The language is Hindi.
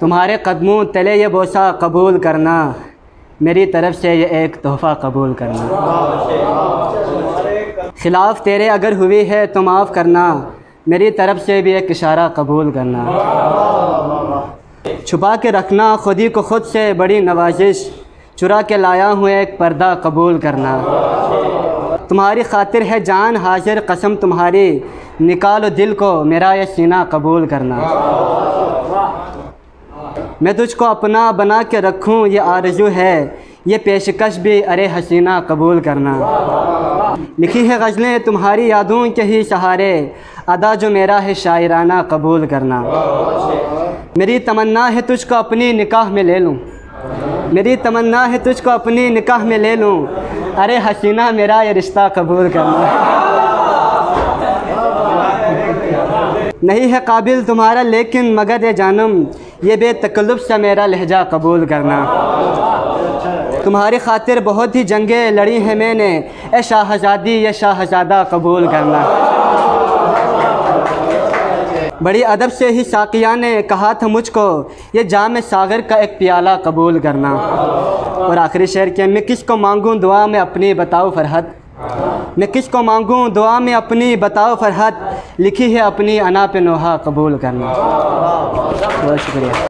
तुम्हारे कदमों तले ये बोसा कबूल करना, मेरी तरफ़ से ये एक तोहफ़ा कबूल करना। खिलाफ तेरे अगर हुई है तो माफ़ करना, मेरी तरफ़ से भी एक इशारा कबूल करना। छुपा के रखना खुदी को खुद से बड़ी नवाजिश, चुरा के लाया हूँ एक पर्दा कबूल करना। तुम्हारी खातिर है जान हाजिर कसम तुम्हारी, निकालो दिल को मेरा ये सीना कबूल करना। मैं तुझको अपना बना के रखूं ये आरज़ू है, ये पेशकश भी अरे हसीना कबूल करना। लिखी है गज़लें तुम्हारी यादों के ही सहारे, अदा जो मेरा है शायराना कबूल करना। मेरी तमन्ना है तुझको अपनी निकाह में ले लूं, मेरी तमन्ना है तुझको अपनी निकाह में ले लूं, अरे हसीना मेरा ये रिश्ता कबूल करना। नहीं है काबिल तुम्हारा लेकिन मगर ये जानम, ये बेतकल्लुफ़ सा मेरा लहजा कबूल करना। तुम्हारी खातिर बहुत ही जंगें लड़ी हैं मैंने, ए शाहज़ादी ये शाहज़ादा कबूल करना। बड़ी अदब से ही साकिया ने कहा था मुझको, ये जाम सागर का एक प्याला कबूल करना। और आखिरी शेर के, मैं किसको मांगूँ दुआ में अपनी बताओ फरहत, मैं किसको मांगूँ दुआ में अपनी बताओ फरहत, लिखी है अपनी अना पे नोहा कबूल करना। बहुत शुक्रिया।